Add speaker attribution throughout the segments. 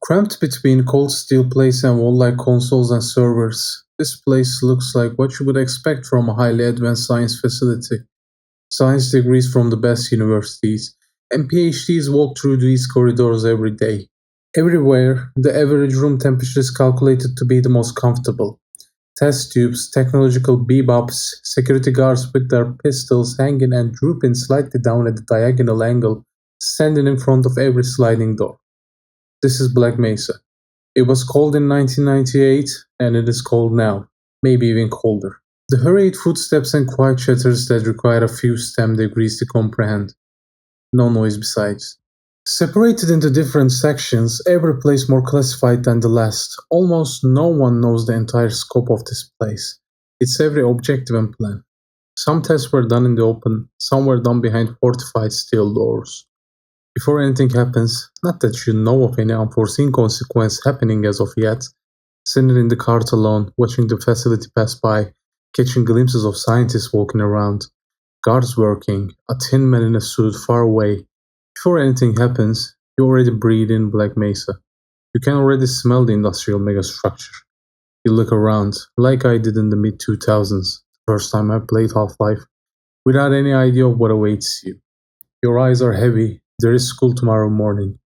Speaker 1: Cramped between cold steel plates and wall-like consoles and servers, this place looks like what you would expect from a highly advanced science facility. Science degrees from the best universities, and PhDs walk through these corridors every day. Everywhere, the average room temperature is calculated to be the most comfortable. Test tubes, technological bebops, security guards with their pistols hanging and drooping slightly down at a diagonal angle, standing in front of every sliding door. This is Black Mesa. It was cold in 1998, and it is cold now, maybe even colder. The hurried footsteps and quiet chatters that require a few STEM degrees to comprehend. No noise besides. Separated into different sections, every place more classified than the last. Almost no one knows the entire scope of this place. Its every objective and plan. Some tests were done in the open, some were done behind fortified steel doors. Before anything happens, not that you know of any unforeseen consequence happening as of yet, sitting in the cart alone, watching the facility pass by, catching glimpses of scientists walking around, guards working, a tin man in a suit far away. Before anything happens, you already breathe in Black Mesa. You can already smell the industrial megastructure. You look around, like I did in the mid 2000s, the first time I played Half-Life, without any idea of what awaits you. Your eyes are heavy, there is school tomorrow morning.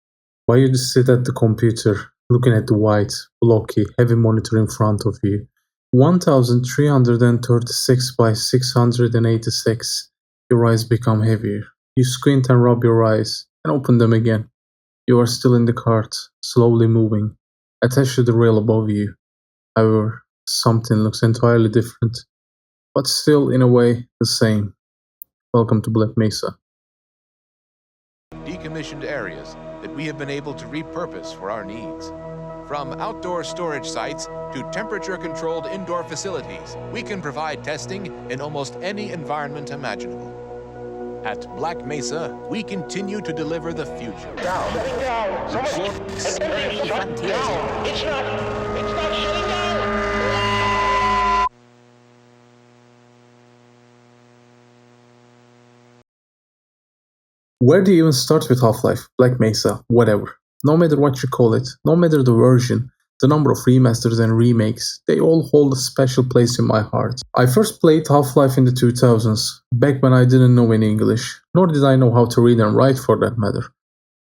Speaker 1: Why you just sit at the computer, looking at the white, blocky, heavy monitor in front of you. 1336 by 686. Your eyes become heavier. You squint and rub your eyes, and open them again. You are still in the cart, slowly moving, attached to the rail above you. However, something looks entirely different, but still, in a way, the same. Welcome to Black Mesa.
Speaker 2: Decommissioned areas that we have been able to repurpose for our needs. From outdoor storage sites to temperature-controlled indoor facilities, we can provide testing in almost any environment imaginable. At Black Mesa, we continue to deliver the future.
Speaker 3: Shutting down. Attempting shut down. It's not shutting down.
Speaker 1: Where do you even start with Half-Life, Black Mesa, whatever? No matter what you call it, no matter the version, the number of remasters and remakes, they all hold a special place in my heart. I first played Half-Life in the 2000s, back when I didn't know any English, nor did I know how to read and write for that matter.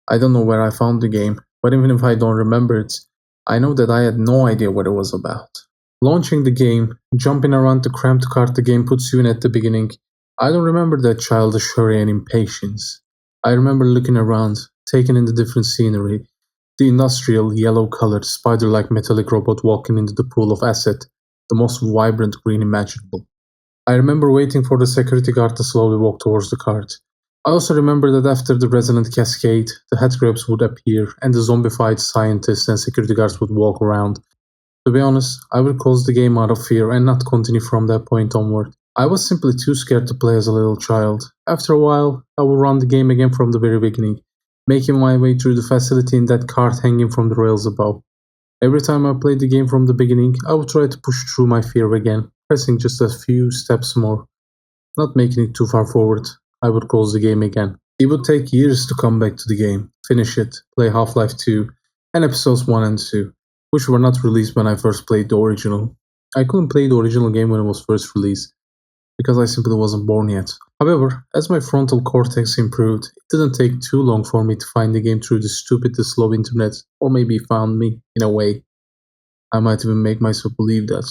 Speaker 1: I don't know where I found the game, but even if I don't remember it, I know that I had no idea what it was about. Launching the game, jumping around the cramped cart the game puts you in at the beginning, I don't remember that childish hurry and impatience. I remember looking around, taking in the different scenery, the industrial, yellow-colored, spider-like metallic robot walking into the pool of acid, the most vibrant green imaginable. I remember waiting for the security guard to slowly walk towards the cart. I also remember that after the resonant cascade, the headcrabs would appear and the zombified scientists and security guards would walk around. To be honest, I would close the game out of fear and not continue from that point onward. I was simply too scared to play as a little child. After a while, I would run the game again from the very beginning, making my way through the facility in that cart hanging from the rails above. Every time I played the game from the beginning, I would try to push through my fear again, pressing just a few steps more. Not making it too far forward, I would close the game again. It would take years to come back to the game, finish it, play Half-Life 2, and episodes 1 and 2, which were not released when I first played the original. I couldn't play the original game when it was first released, because I simply wasn't born yet. However, as my frontal cortex improved, it didn't take too long for me to find the game through the stupidly slow internet, or maybe it found me, in a way. I might even make myself believe that.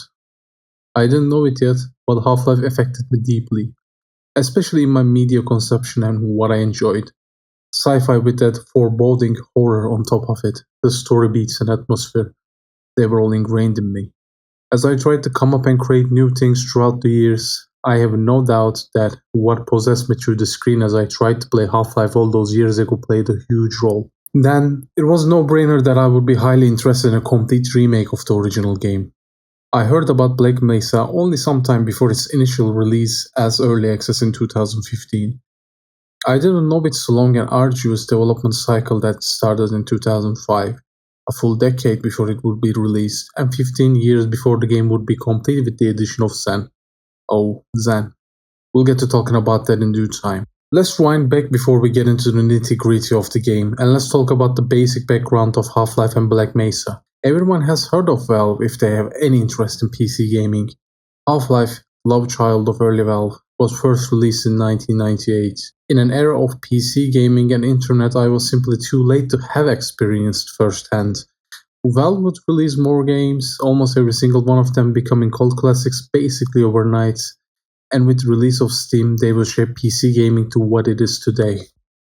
Speaker 1: I didn't know it yet, but Half-Life affected me deeply, especially in my media consumption and what I enjoyed. Sci-fi with that foreboding horror on top of it, the story beats and atmosphere, they were all ingrained in me. As I tried to come up and create new things throughout the years, I have no doubt that what possessed me through the screen as I tried to play Half-Life all those years ago played a huge role. Then, it was no-brainer that I would be highly interested in a complete remake of the original game. I heard about Black Mesa only sometime before its initial release as early access in 2015. I didn't know its long and arduous development cycle that started in 2005, a full decade before it would be released, and 15 years before the game would be complete with the addition of Zen. Oh, Zen. We'll get to talking about that in due time. Let's wind back before we get into the nitty gritty of the game, and let's talk about the basic background of Half Life and Black Mesa. Everyone has heard of Valve if they have any interest in PC gaming. Half Life, love child of early Valve, was first released in 1998. In an era of PC gaming and internet, I was simply too late to have experienced firsthand. Valve would release more games, almost every single one of them becoming cult classics basically overnight, and with the release of Steam, they will shape PC gaming to what it is today.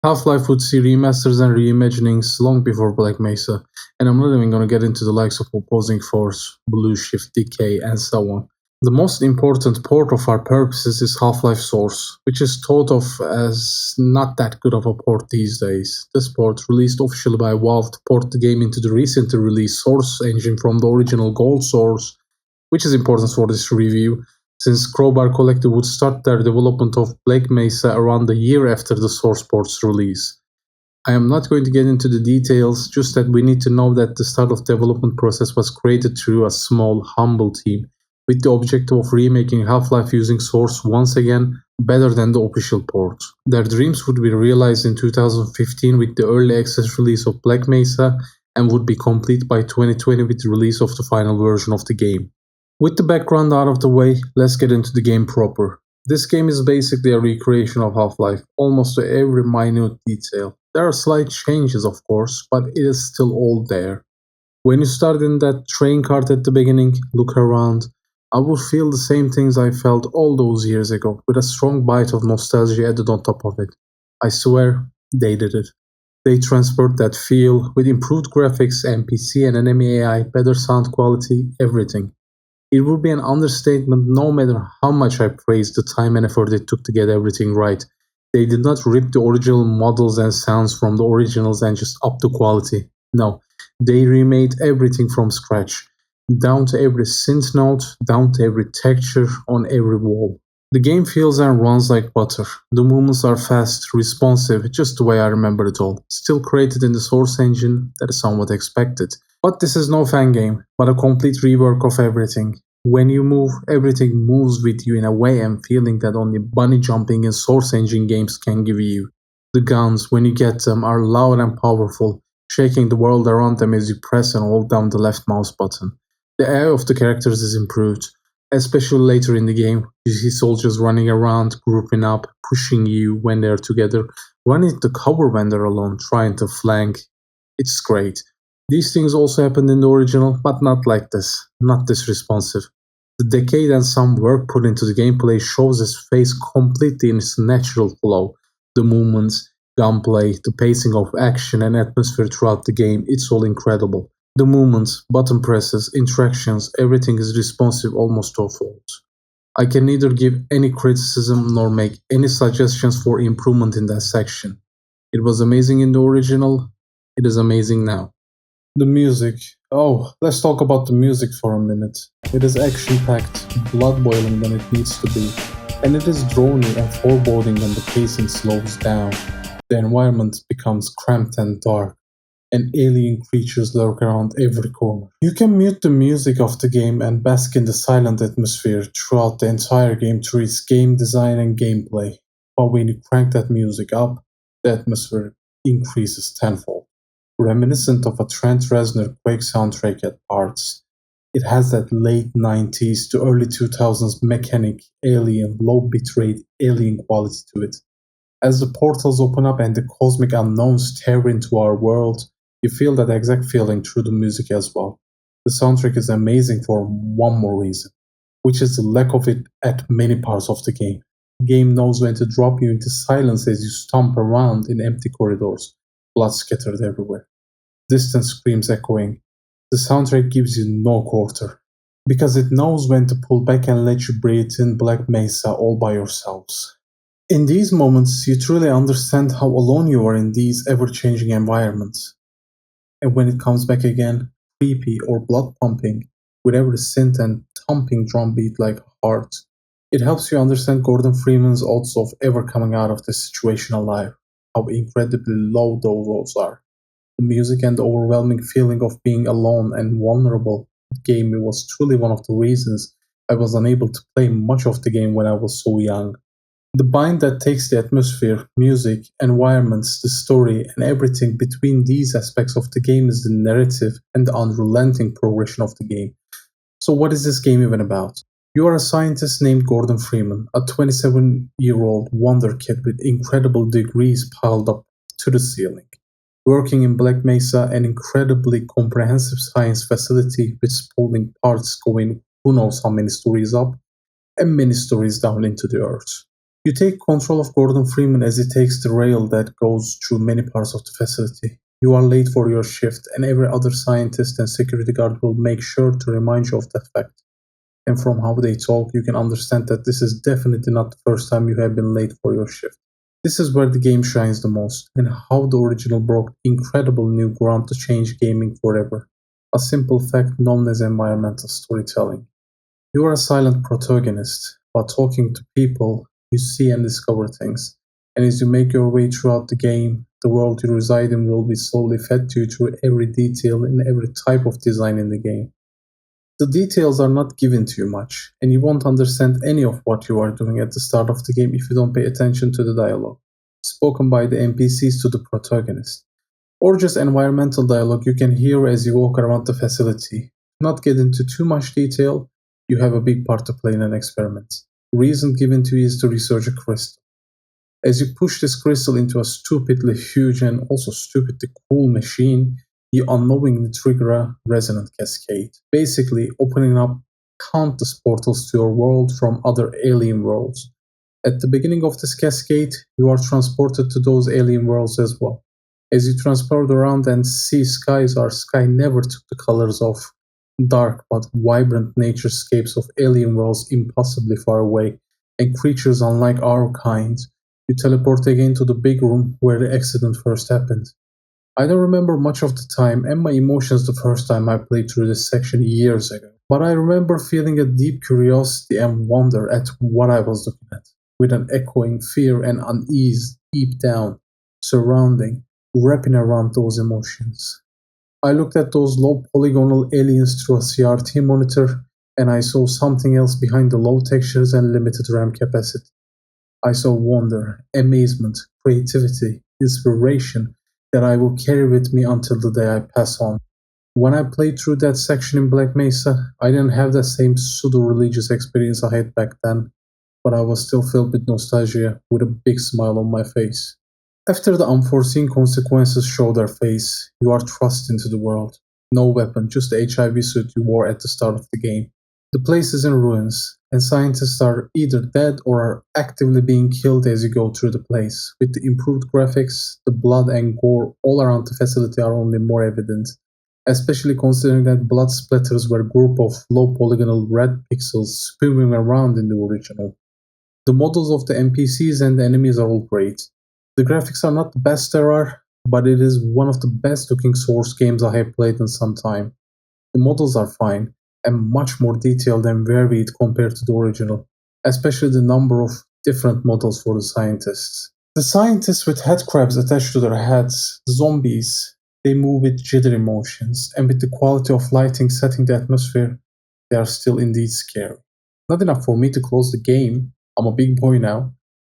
Speaker 1: Half-Life would see remasters and reimaginings long before Black Mesa, and I'm not even gonna get into the likes of Opposing Force, Blue Shift, Decay, and so on. The most important port of our purposes is Half-Life Source, which is thought of as not that good of a port these days. This port, released officially by Valve to port the game into the recently released Source engine from the original Gold Source, which is important for this review, since Crowbar Collective would start their development of Black Mesa around a year after the Source port's release. I am not going to get into the details, just that we need to know that the start of development process was created through a small, humble team, with the objective of remaking Half-Life using Source once again better than the official port. Their dreams would be realized in 2015 with the early access release of Black Mesa, and would be complete by 2020 with the release of the final version of the game. With the background out of the way, let's get into the game proper. This game is basically a recreation of Half-Life, almost to every minute detail. There are slight changes, of course, but it is still all there. When you start in that train cart at the beginning, look around, I will feel the same things I felt all those years ago, with a strong bite of nostalgia added on top of it. I swear, they did it. They transferred that feel with improved graphics, NPC and enemy AI, better sound quality, everything. It would be an understatement no matter how much I praise the time and effort it took to get everything right. They did not rip the original models and sounds from the originals and just up the quality. No, they remade everything from scratch, down to every synth note, down to every texture on every wall. The game feels and runs like butter. The movements are fast, responsive, just the way I remember it all. Still created in the source engine, that is somewhat expected. But this is no fan game, but a complete rework of everything. When you move, everything moves with you in a way and feeling that only bunny jumping in source engine games can give you. The guns, when you get them, are loud and powerful, shaking the world around them as you press and hold down the left mouse button. The AI of the characters is improved, especially later in the game. You see soldiers running around, grouping up, pushing you when they're together, running to cover when they're alone, trying to flank. It's great. These things also happened in the original, but not like this, not this responsive. The decade and some work put into the gameplay shows its face completely in its natural flow. The movements, gunplay, the pacing of action and atmosphere throughout the game, it's all incredible. The movements, button presses, interactions, everything is responsive almost to a fault. I can neither give any criticism nor make any suggestions for improvement in that section. It was amazing in the original, it is amazing now. The music. Oh, let's talk about the music for a minute. It is action packed, blood boiling when it needs to be, and it is drony and foreboding when the pacing slows down. The environment becomes cramped and dark, and alien creatures lurk around every corner. You can mute the music of the game and bask in the silent atmosphere throughout the entire game through its game design and gameplay. But when you crank that music up, the atmosphere increases tenfold. Reminiscent of a Trent Reznor Quake soundtrack at parts. It has that late 90s to early 2000s mechanic, alien, low bitrate alien quality to it. As the portals open up and the cosmic unknowns tear into our world, you feel that exact feeling through the music as well. The soundtrack is amazing for one more reason, which is the lack of it at many parts of the game. The game knows when to drop you into silence as you stomp around in empty corridors, blood scattered everywhere, distant screams echoing. The soundtrack gives you no quarter, because it knows when to pull back and let you breathe in Black Mesa all by yourselves. In these moments, you truly understand how alone you are in these ever changing environments. And when it comes back again, creepy or blood pumping, with every synth and thumping drum beat like a heart, it helps you understand Gordon Freeman's odds of ever coming out of this situation alive, how incredibly low those odds are. The music and the overwhelming feeling of being alone and vulnerable gave me was truly one of the reasons I was unable to play much of the game when I was so young. The bind that takes the atmosphere, music, environments, the story, and everything between these aspects of the game is the narrative and the unrelenting progression of the game. So, what is this game even about? You are a scientist named Gordon Freeman, a 27-year-old wonder kid with incredible degrees piled up to the ceiling, working in Black Mesa, an incredibly comprehensive science facility with sprawling parts going who knows how many stories up and many stories down into the earth. You take control of Gordon Freeman as he takes the rail that goes through many parts of the facility. You are late for your shift, and every other scientist and security guard will make sure to remind you of that fact. And from how they talk, you can understand that this is definitely not the first time you have been late for your shift. This is where the game shines the most, and how the original broke incredible new ground to change gaming forever. A simple fact known as environmental storytelling. You are a silent protagonist, but talking to people, you see and discover things. And as you make your way throughout the game, the world you reside in will be slowly fed to you through every detail and every type of design in the game. The details are not given to you much, and you won't understand any of what you are doing at the start of the game if you don't pay attention to the dialogue, spoken by the NPCs to the protagonist, or just environmental dialogue you can hear as you walk around the facility. Not get into too much detail, you have a big part to play in an experiment. The reason given to you is to research a crystal. As you push this crystal into a stupidly huge and also stupidly cool machine, you unknowingly trigger a resonant cascade, basically opening up countless portals to your world from other alien worlds. At the beginning of this cascade, you are transported to those alien worlds as well. As you transport around and see skies, our sky never took the colors of dark but vibrant naturescapes of alien worlds impossibly far away, and creatures unlike our kind. You teleport again to the big room where the accident first happened. I don't remember much of the time and my emotions the first time I played through this section years ago, but I remember feeling a deep curiosity and wonder at what I was looking at, with an echoing fear and unease deep down, surrounding, wrapping around those emotions. I looked at those low polygonal aliens through a CRT monitor, and I saw something else behind the low textures and limited RAM capacity. I saw wonder, amazement, creativity, inspiration that I will carry with me until the day I pass on. When I played through that section in Black Mesa, I didn't have that same pseudo religious experience I had back then, but I was still filled with nostalgia with a big smile on my face. After the unforeseen consequences show their face, you are thrust into the world. No weapon, just the HIV suit you wore at the start of the game. The place is in ruins, and scientists are either dead or are actively being killed as you go through the place. With the improved graphics, the blood and gore all around the facility are only more evident, especially considering that blood splatters were a group of low polygonal red pixels spewing around in the original. The models of the NPCs and the enemies are all great. The graphics are not the best there are, but it is one of the best looking Source games I have played in some time. The models are fine, and much more detailed and varied compared to the original, especially the number of different models for the scientists. The scientists with head crabs attached to their heads, zombies, they move with jittery motions, and with the quality of lighting setting the atmosphere, they are still indeed scary. Not enough for me to close the game, I'm a big boy now,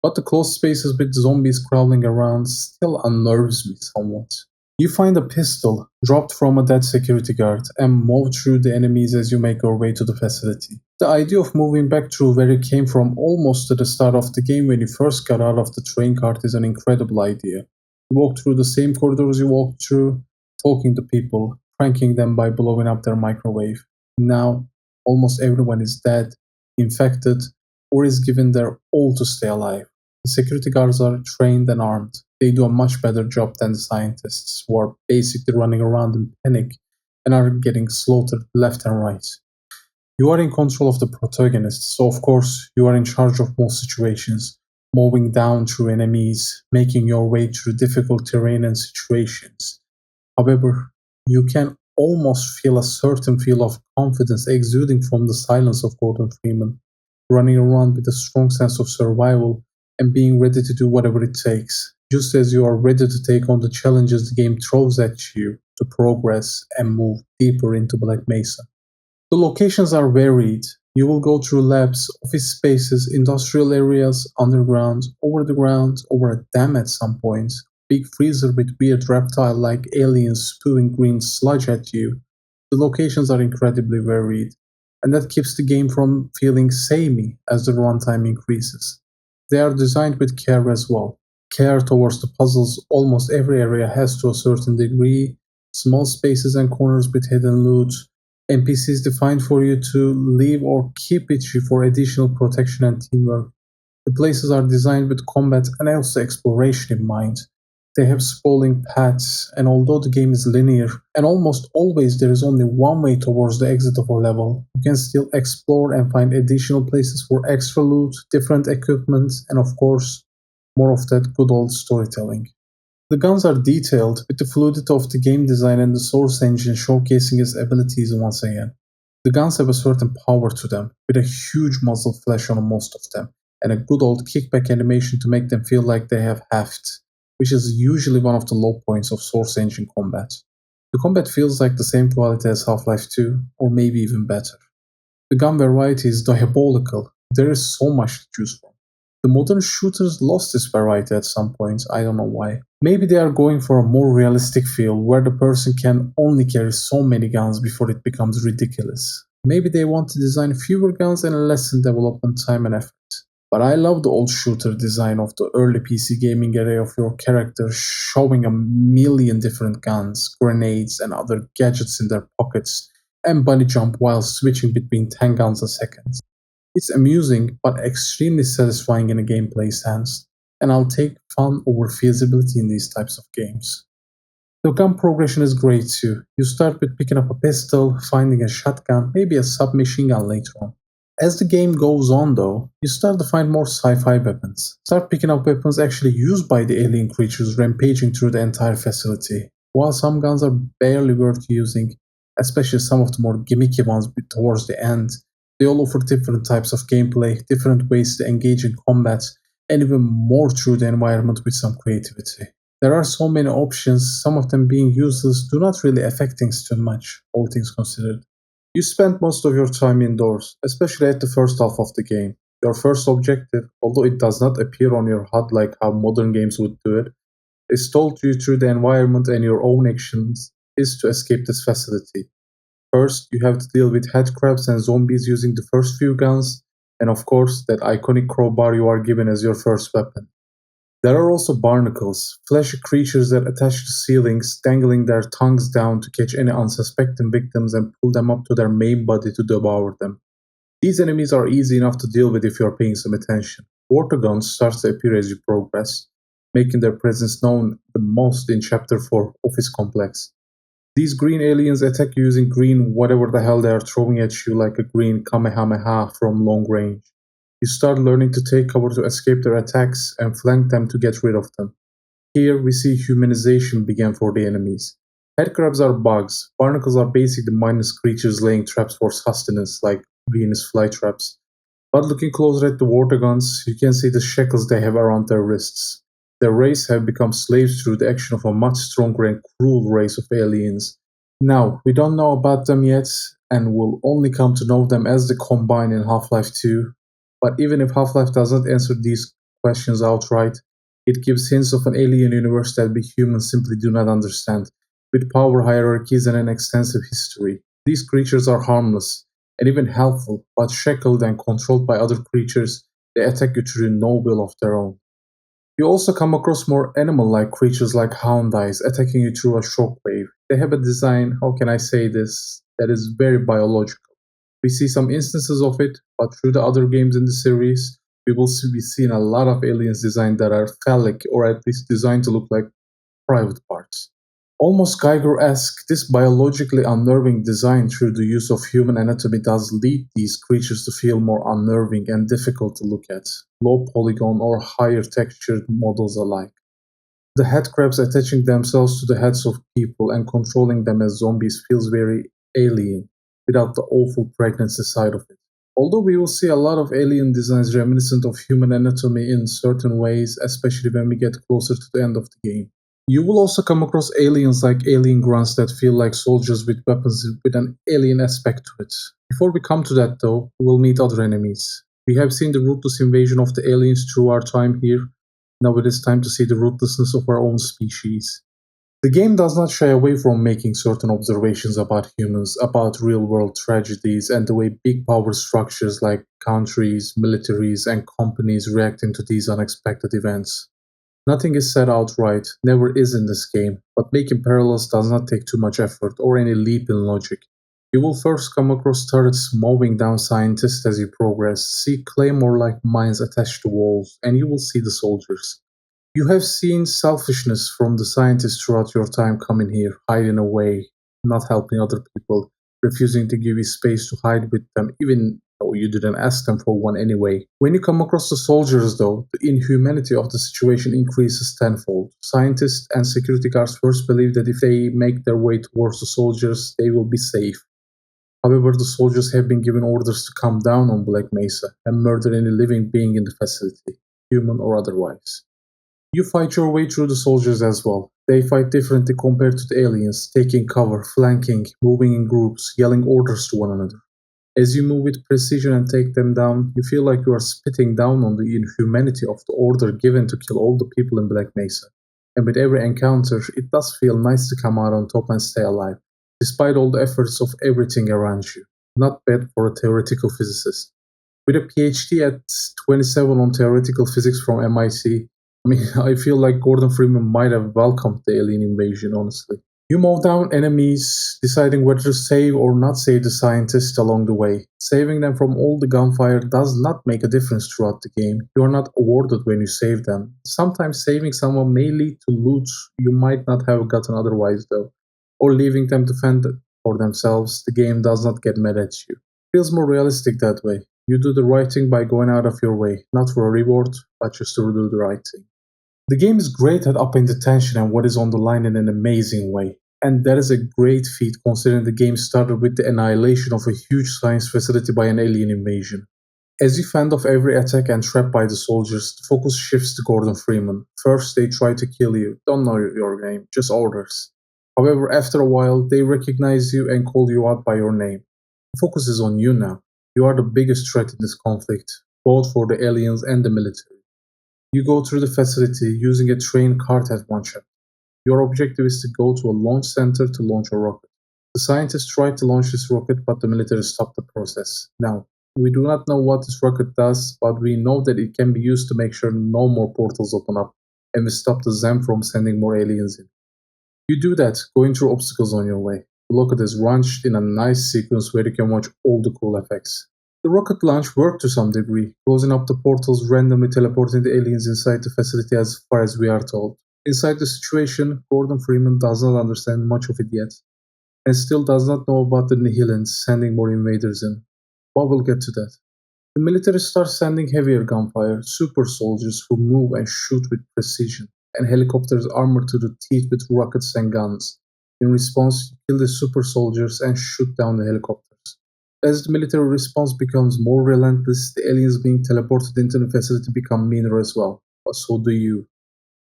Speaker 1: but the closed spaces with zombies crawling around still unnerves me somewhat. You find a pistol dropped from a dead security guard and move through the enemies as you make your way to the facility. The idea of moving back through where you came from almost to the start of the game when you first got out of the train cart is an incredible idea. You walk through the same corridors you walked through, talking to people, pranking them by blowing up their microwave. Now, almost everyone is dead, infected, or is given their all to stay alive. The security guards are trained and armed. They do a much better job than the scientists, who are basically running around in panic and are getting slaughtered left and right. You are in control of the protagonist, so of course you are in charge of most situations, mowing down through enemies, making your way through difficult terrain and situations. However, you can almost feel a certain feel of confidence exuding from the silence of Gordon Freeman, running around with a strong sense of survival and being ready to do whatever it takes, just as you are ready to take on the challenges the game throws at you to progress and move deeper into Black Mesa. The locations are varied, You will go through labs, office spaces, industrial areas, underground, over a dam at some point, big freezer with weird reptile like aliens spewing green sludge at you. The locations are incredibly varied, and that keeps the game from feeling samey as the runtime increases. They are designed with care as well. Care towards the puzzles almost every area has to a certain degree, small spaces and corners with hidden loot, NPCs defined for you to leave or keep with you for additional protection and teamwork. The places are designed with combat and also exploration in mind. They have sprawling paths, and although the game is linear, and almost always there is only one way towards the exit of a level, you can still explore and find additional places for extra loot, different equipment, and of course, more of that good old storytelling. The guns are detailed, with the fluidity of the game design and the source engine showcasing its abilities once again. The guns have a certain power to them, with a huge muzzle flash on most of them, and a good old kickback animation to make them feel like they have heft, which is usually one of the low points of source engine combat. The combat feels like the same quality as Half-Life 2, or maybe even better. The gun variety is diabolical. There is so much to choose from. The modern shooters lost this variety at some point, I don't know why. Maybe they are going for a more realistic feel where the person can only carry so many guns before it becomes ridiculous. Maybe they want to design fewer guns and lessen development time and effort. But I love the old shooter design of the early PC gaming era of your character showing a million different guns, grenades, and other gadgets in their pockets, and bunny jump while switching between 10 guns a second. It's amusing, but extremely satisfying in a gameplay sense, and I'll take fun over feasibility in these types of games. The gun progression is great too. You start with picking up a pistol, finding a shotgun, maybe a submachine gun later on. As the game goes on though, you start to find more sci-fi weapons. Start picking up weapons actually used by the alien creatures rampaging through the entire facility. While some guns are barely worth using, especially some of the more gimmicky ones towards the end, they all offer different types of gameplay, different ways to engage in combat, and even more through the environment with some creativity. There are so many options, some of them being useless do not really affect things too much, all things considered. You spend most of your time indoors, especially at the first half of the game. Your first objective, although it does not appear on your HUD like how modern games would do it, is told to you through the environment and your own actions, is to escape this facility. First, you have to deal with headcrabs and zombies using the first few guns, and of course, that iconic crowbar you are given as your first weapon. There are also barnacles, fleshy creatures that attach to ceilings, dangling their tongues down to catch any unsuspecting victims and pull them up to their main body to devour them. These enemies are easy enough to deal with if you are paying some attention. Water guns start to appear as you progress, making their presence known the most in Chapter 4 Office Complex. These green aliens attack you using green whatever the hell they are throwing at you like a green Kamehameha from long range. You start learning to take cover to escape their attacks and flank them to get rid of them. Here we see humanization begin for the enemies. Headcrabs are bugs, barnacles are basically mindless creatures laying traps for sustenance like Venus flytraps. But looking closer at the water guns, you can see the shackles they have around their wrists. Their race have become slaves through the action of a much stronger and cruel race of aliens. Now, we don't know about them yet, and will only come to know them as they combine in Half-Life 2, but even if Half-Life doesn't answer these questions outright, it gives hints of an alien universe that we humans simply do not understand, with power hierarchies and an extensive history. These creatures are harmless, and even helpful, but shackled and controlled by other creatures, they attack you through no will of their own. You also come across more animal-like creatures like hound eyes attacking you through a shockwave. They have a design, how can I say this, that is very biological. We see some instances of it, but through the other games in the series, we will be seeing a lot of aliens designed that are phallic or at least designed to look like private parts. Almost Geiger-esque, this biologically unnerving design through the use of human anatomy does lead these creatures to feel more unnerving and difficult to look at, low polygon or higher textured models alike. The headcrabs attaching themselves to the heads of people and controlling them as zombies feels very alien, without the awful pregnancy side of it. Although we will see a lot of alien designs reminiscent of human anatomy in certain ways, especially when we get closer to the end of the game. You will also come across aliens like alien grunts that feel like soldiers with weapons with an alien aspect to it. Before we come to that though, we will meet other enemies. We have seen the ruthless invasion of the aliens through our time here. Now it is time to see the ruthlessness of our own species. The game does not shy away from making certain observations about humans, about real world tragedies, and the way big power structures like countries, militaries, and companies react into these unexpected events. Nothing is said outright, never is in this game, but making parallels does not take too much effort or any leap in logic. You will first come across turrets mowing down scientists as you progress, see claymore like mines attached to walls, and you will see the soldiers. You have seen selfishness from the scientists throughout your time coming here, hiding away, not helping other people, refusing to give you space to hide with them, even though you didn't ask them for one anyway. When you come across the soldiers, though, the inhumanity of the situation increases tenfold. Scientists and security guards first believe that if they make their way towards the soldiers, they will be safe. However, the soldiers have been given orders to come down on Black Mesa and murder any living being in the facility, human or otherwise. You fight your way through the soldiers as well. They fight differently compared to the aliens, taking cover, flanking, moving in groups, yelling orders to one another. As you move with precision and take them down, you feel like you are spitting down on the inhumanity of the order given to kill all the people in Black Mesa. And with every encounter, it does feel nice to come out on top and stay alive, despite all the efforts of everything around you. Not bad for a theoretical physicist. With a PhD at 27 on theoretical physics from MIT, I mean, I feel like Gordon Freeman might have welcomed the alien invasion, honestly. You mow down enemies, deciding whether to save or not save the scientists along the way. Saving them from all the gunfire does not make a difference throughout the game. You are not awarded when you save them. Sometimes saving someone may lead to loot you might not have gotten otherwise, though, or leaving them to fend for themselves. The game does not get mad at you. It feels more realistic that way. You do the right thing by going out of your way, not for a reward, but just to do the right thing. The game is great at upping the tension and what is on the line in an amazing way. And that is a great feat considering the game started with the annihilation of a huge science facility by an alien invasion. As you fend off every attack and trapped by the soldiers, the focus shifts to Gordon Freeman. First, they try to kill you, don't know your name, just orders. However, after a while, they recognize you and call you out by your name. The focus is on you now. You are the biggest threat in this conflict, both for the aliens and the military. You go through the facility using a train cart at one shot. Your objective is to go to a launch center to launch a rocket. The scientists tried to launch this rocket, but the military stopped the process. Now, we do not know what this rocket does, but we know that it can be used to make sure no more portals open up, and we stop the Zem from sending more aliens in. You do that, going through obstacles on your way. The rocket is launched in a nice sequence where you can watch all the cool effects. The rocket launch worked to some degree, closing up the portals, randomly teleporting the aliens inside the facility as far as we are told. Inside the situation, Gordon Freeman does not understand much of it yet, and still does not know about the Nihilants sending more invaders in. But we'll get to that. The military starts sending heavier gunfire, super soldiers who move and shoot with precision, and helicopters armored to the teeth with rockets and guns. In response, you kill the super soldiers and shoot down the helicopters. As the military response becomes more relentless, the aliens being teleported into the facility become meaner as well, but so do you.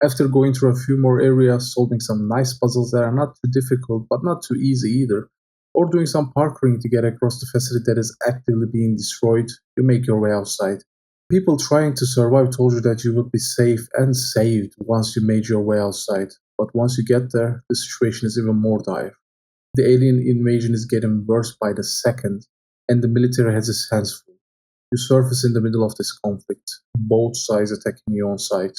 Speaker 1: After going through a few more areas, solving some nice puzzles that are not too difficult but not too easy either, or doing some parkouring to get across the facility that is actively being destroyed, you make your way outside. People trying to survive told you that you would be safe and saved once you made your way outside, but once you get there, the situation is even more dire. The alien invasion is getting worse by the second, and the military has its hands full. You surface in the middle of this conflict, both sides attacking you on sight.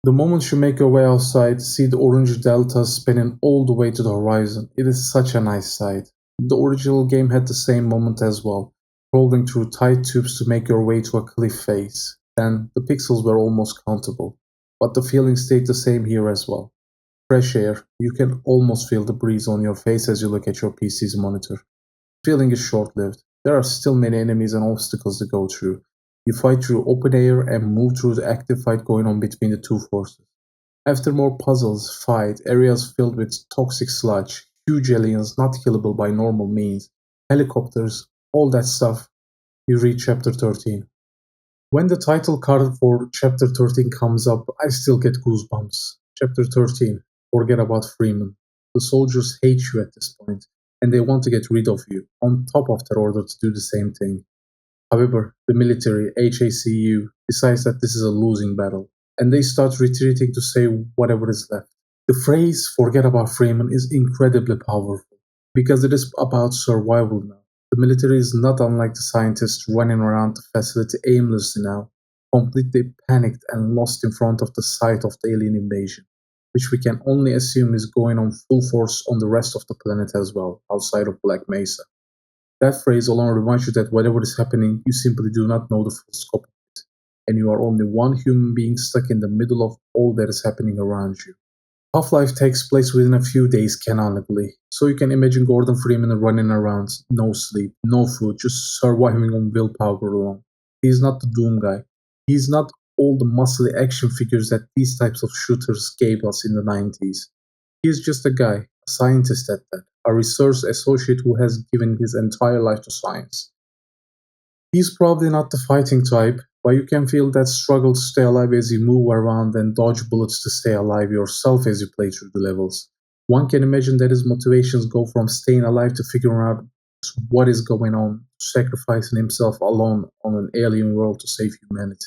Speaker 1: The moment you make your way outside, see the orange delta spinning all the way to the horizon. It is such a nice sight. The original game had the same moment as well, crawling through tight tubes to make your way to a cliff face. Then, the pixels were almost countable, but the feeling stayed the same here as well. Fresh air, you can almost feel the breeze on your face as you look at your PC's monitor. The feeling is short-lived. There are still many enemies and obstacles to go through. You fight through open air and move through the active fight going on between the two forces. After more puzzles, fight, areas filled with toxic sludge, huge aliens not killable by normal means, helicopters, all that stuff, you reach Chapter 13. When the title card for Chapter 13 comes up, I still get goosebumps. Chapter 13. Forget about Freeman. The soldiers hate you at this point, and they want to get rid of you, on top of their order to do the same thing. However, the military, HACU, decides that this is a losing battle, and they start retreating to save whatever is left. The phrase "forget about Freeman" is incredibly powerful, because it is about survival now. The military is not unlike the scientists running around the facility aimlessly now, completely panicked and lost in front of the sight of the alien invasion, which we can only assume is going on full force on the rest of the planet as well, outside of Black Mesa. That phrase alone reminds you that whatever is happening, you simply do not know the full scope of it, and you are only one human being stuck in the middle of all that is happening around you. Half-Life takes place within a few days canonically, so you can imagine Gordon Freeman running around, no sleep, no food, just surviving on willpower alone. He's not the Doom guy. He's not all the muscly action figures that these types of shooters gave us in the 90s. He's just a guy, a scientist at that, a research associate who has given his entire life to science. He's probably not the fighting type, but you can feel that struggle to stay alive as you move around and dodge bullets to stay alive yourself as you play through the levels. One can imagine that his motivations go from staying alive to figuring out what is going on, to sacrificing himself alone on an alien world to save humanity.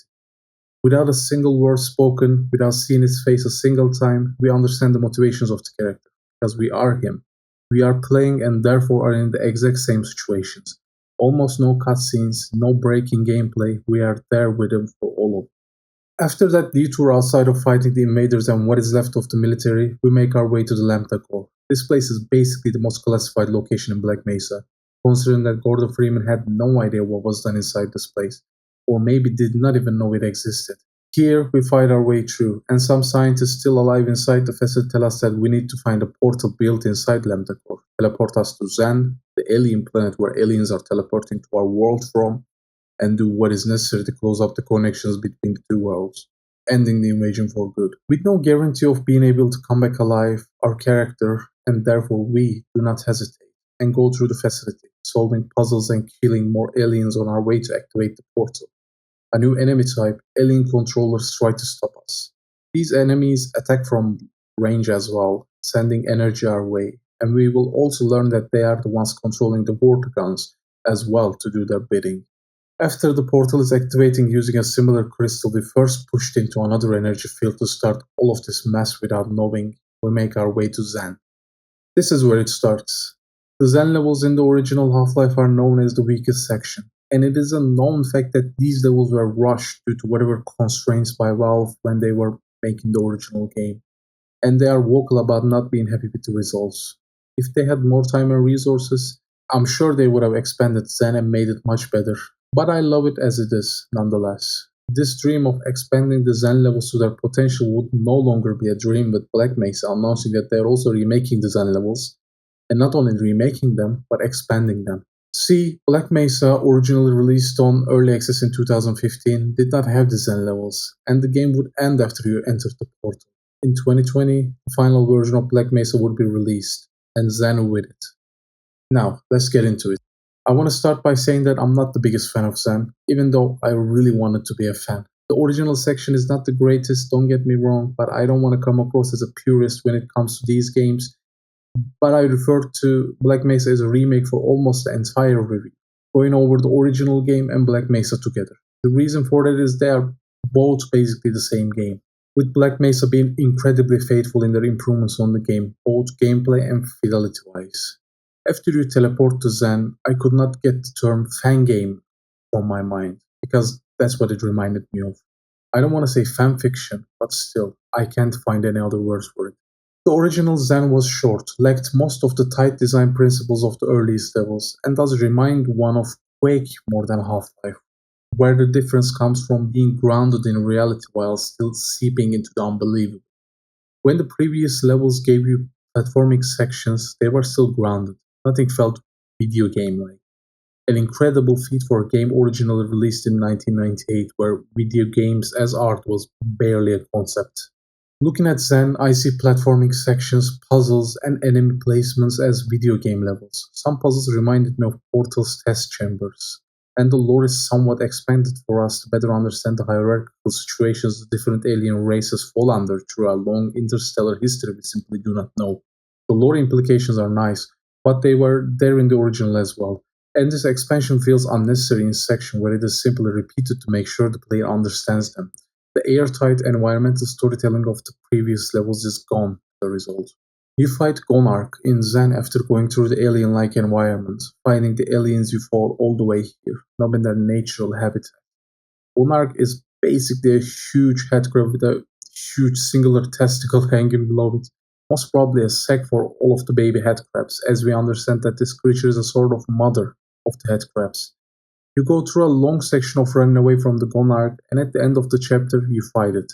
Speaker 1: Without a single word spoken, without seeing his face a single time, we understand the motivations of the character, because we are him. We are playing and therefore are in the exact same situations. Almost no cutscenes, no break in gameplay, we are there with him for all of it. After that detour outside of fighting the invaders and what is left of the military, we make our way to the Lambda Core. This place is basically the most classified location in Black Mesa, considering that Gordon Freeman had no idea what was done inside this place, or maybe did not even know it existed. Here, we fight our way through, and some scientists still alive inside the facility tell us that we need to find a portal built inside Lambda Core, teleport us to Xen, the alien planet where aliens are teleporting to our world from, and do what is necessary to close up the connections between the two worlds, ending the invasion for good. With no guarantee of being able to come back alive, our character, and therefore we, do not hesitate, and go through the facility, solving puzzles and killing more aliens on our way to activate the portal. A new enemy type, alien controllers, try to stop us. These enemies attack from range as well, sending energy our way, and we will also learn that they are the ones controlling the water guns as well to do their bidding. After the portal is activating using a similar crystal, we first pushed into another energy field to start all of this mess without knowing. We make our way to Xen. This is where it starts. The Xen levels in the original Half-Life are known as the weakest section, and it is a known fact that these levels were rushed due to whatever constraints by Valve when they were making the original game, and they are vocal about not being happy with the results. If they had more time and resources, I'm sure they would have expanded Xen and made it much better, but I love it as it is, nonetheless. This dream of expanding the Xen levels to their potential would no longer be a dream with Black Mesa announcing that they're also remaking the Xen levels, and not only remaking them, but expanding them. See, Black Mesa, originally released on Early Access in 2015, did not have the Xen levels, and the game would end after you entered the portal. In 2020, the final version of Black Mesa would be released, and Xen with it. Now, let's get into it. I want to start by saying that I'm not the biggest fan of Xen, even though I really wanted to be a fan. The original section is not the greatest, don't get me wrong, but I don't want to come across as a purist when it comes to these games. But I refer to Black Mesa as a remake for almost the entire review, going over the original game and Black Mesa together. The reason for that is they are both basically the same game, with Black Mesa being incredibly faithful in their improvements on the game, both gameplay and fidelity-wise. After you teleport to Xen, I could not get the term fangame from my mind, because that's what it reminded me of. I don't want to say fanfiction, but still, I can't find any other words for it. The original Xen was short, lacked most of the tight design principles of the earliest levels, and does remind one of Quake more than Half-Life, where the difference comes from being grounded in reality while still seeping into the unbelievable. When the previous levels gave you platforming sections, they were still grounded. Nothing felt video game-like. An incredible feat for a game originally released in 1998, where video games as art was barely a concept. Looking at Xen, I see platforming sections, puzzles, and enemy placements as video game levels. Some puzzles reminded me of Portal's test chambers, and the lore is somewhat expanded for us to better understand the hierarchical situations the different alien races fall under through a long interstellar history we simply do not know. The lore implications are nice, but they were there in the original as well. And this expansion feels unnecessary in section where it is simply repeated to make sure the player understands them. The airtight environmental storytelling of the previous levels is gone as a result. You fight Gonarch in Zen after going through the alien-like environment, finding the aliens you fought all the way here, not in their natural habitat. Monarch is basically a huge headcrab with a huge singular testicle hanging below it. Most probably a sack for all of the baby headcrabs, as we understand that this creature is a sort of mother of the headcrabs. You go through a long section of running away from the Gonarch, and at the end of the chapter, you fight it.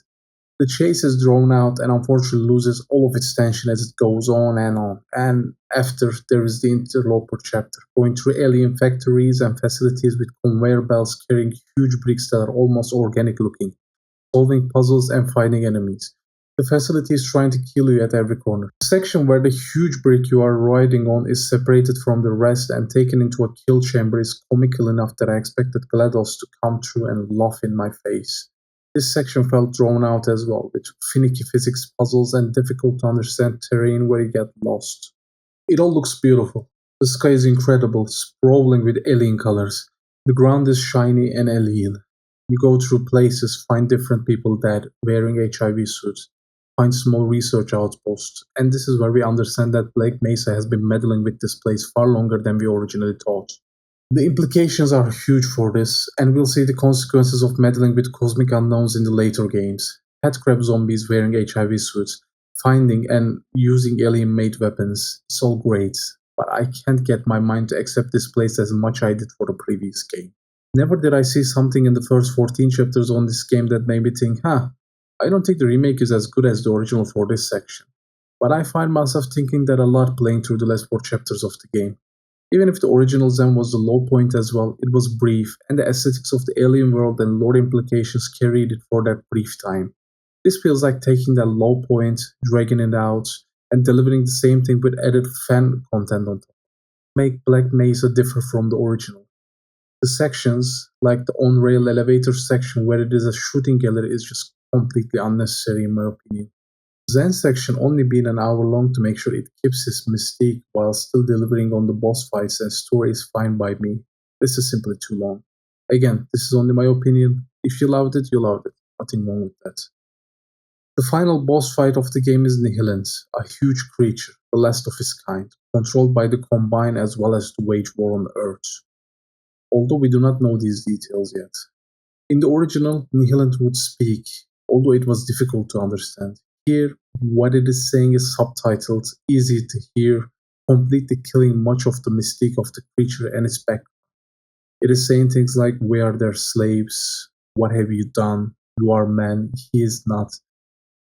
Speaker 1: The chase is drawn out and unfortunately loses all of its tension as it goes on and on. And after, there is the interloper chapter, going through alien factories and facilities with conveyor belts carrying huge bricks that are almost organic looking, solving puzzles and fighting enemies. The facility is trying to kill you at every corner. The section where the huge brick you are riding on is separated from the rest and taken into a kill chamber is comical enough that I expected GLaDOS to come through and laugh in my face. This section felt drawn out as well, with finicky physics puzzles and difficult to understand terrain where you get lost. It all looks beautiful. The sky is incredible, sprawling with alien colors. The ground is shiny and alien. You go through places, find different people dead, wearing HIV suits, find small research outposts, and this is where we understand that Black Mesa has been meddling with this place far longer than we originally thought. The implications are huge for this, and we'll see the consequences of meddling with cosmic unknowns in the later games. Headcrab zombies wearing HIV suits, finding and using alien-made weapons, it's all great, but I can't get my mind to accept this place as much I did for the previous game. Never did I see something in the first 14 chapters on this game that made me think, I don't think the remake is as good as the original for this section. But I find myself thinking that a lot playing through the last 4 chapters of the game. Even if the original Zen was the low point as well, it was brief, and the aesthetics of the alien world and lore implications carried it for that brief time. This feels like taking that low point, dragging it out, and delivering the same thing with added fan content on top. Make Black Mesa differ from the original. The sections, like the on-rail elevator section where it is a shooting gallery, is just completely unnecessary in my opinion. Zen section only being an hour long to make sure it keeps its mystique while still delivering on the boss fights and story is fine by me. This is simply too long. Again, this is only my opinion. If you loved it, you loved it. Nothing wrong with that. The final boss fight of the game is Nihilant, a huge creature, the last of its kind, controlled by the Combine as well as to wage war on Earth. Although we do not know these details yet. In the original, Nihilant would speak, although it was difficult to understand. Here, what it is saying is subtitled, easy to hear, completely killing much of the mystique of the creature and its background. It is saying things like, we are their slaves, what have you done, you are man, he is not.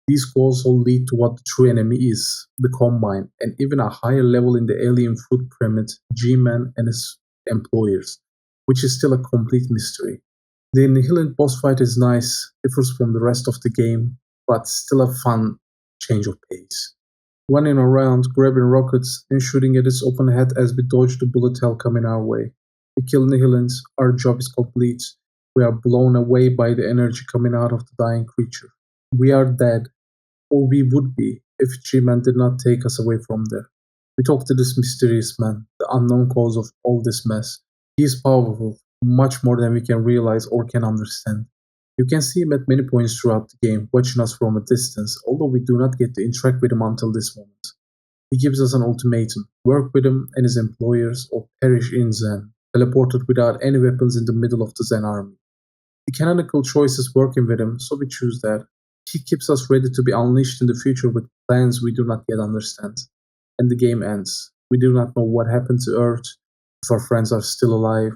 Speaker 1: These calls all lead to what the true enemy is, the Combine, and even a higher level in the alien food pyramid, G-Man and his employers, which is still a complete mystery. The Nihilant boss fight is nice, differs from the rest of the game, but still a fun change of pace. Running around, grabbing rockets, and shooting at its open head as we dodge the bullet hell coming our way. We kill Nihilants, our job is complete. We are blown away by the energy coming out of the dying creature. We are dead, or we would be, if G-Man did not take us away from there. We talk to this mysterious man, the unknown cause of all this mess. He is powerful, much more than we can realize or can understand. You can see him at many points throughout the game, watching us from a distance, although we do not get to interact with him until this moment. He gives us an ultimatum, work with him and his employers or perish in Zen, teleported without any weapons in the middle of the Zen army. The canonical choice is working with him, so we choose that. He keeps us ready to be unleashed in the future with plans we do not yet understand. And the game ends. We do not know what happened to Earth, if our friends are still alive,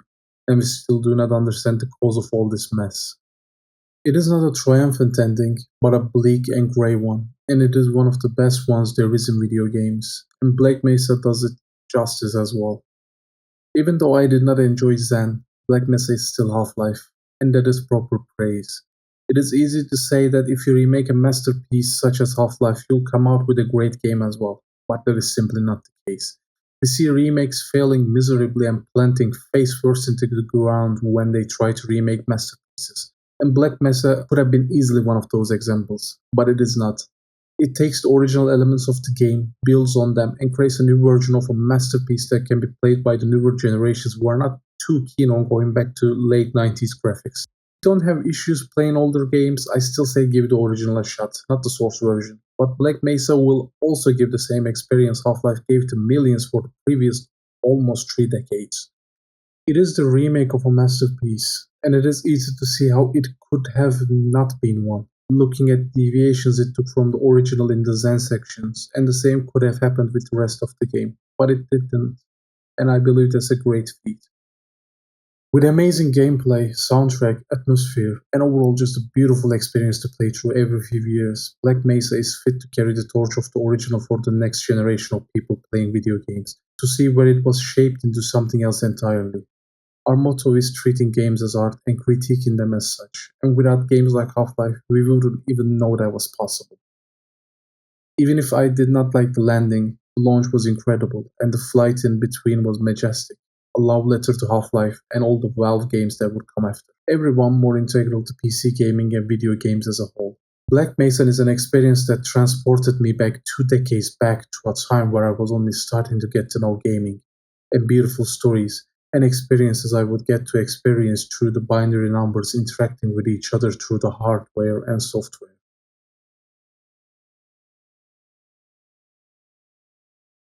Speaker 1: and we still do not understand the cause of all this mess. It is not a triumphant ending, but a bleak and grey one, and it is one of the best ones there is in video games, and Black Mesa does it justice as well. Even though I did not enjoy Zen, Black Mesa is still Half-Life, and that is proper praise. It is easy to say that if you remake a masterpiece such as Half-Life, you'll come out with a great game as well, but that is simply not the case. We see remakes failing miserably and planting face first into the ground when they try to remake masterpieces. And Black Mesa could have been easily one of those examples, but it is not. It takes the original elements of the game, builds on them, and creates a new version of a masterpiece that can be played by the newer generations who are not too keen on going back to late 90s graphics. Don't have issues playing older games, I still say give the original a shot, not the source version. But Black Mesa will also give the same experience Half-Life gave to millions for the previous almost 3 decades. It is the remake of a masterpiece, and it is easy to see how it could have not been one. Looking at deviations it took from the original in the Zen sections, and the same could have happened with the rest of the game, but it didn't, and I believe that's a great feat. With amazing gameplay, soundtrack, atmosphere, and overall just a beautiful experience to play through every few years, Black Mesa is fit to carry the torch of the original for the next generation of people playing video games, to see where it was shaped into something else entirely. Our motto is treating games as art and critiquing them as such, and without games like Half-Life, we wouldn't even know that was possible. Even if I did not like the landing, the launch was incredible, and the flight in between was majestic. A love letter to Half-Life and all the Valve games that would come after. Everyone more integral to PC gaming and video games as a whole. Black Mesa is an experience that transported me back 2 decades back to a time where I was only starting to get to know gaming, and beautiful stories and experiences I would get to experience through the binary numbers interacting with each other through the hardware and software.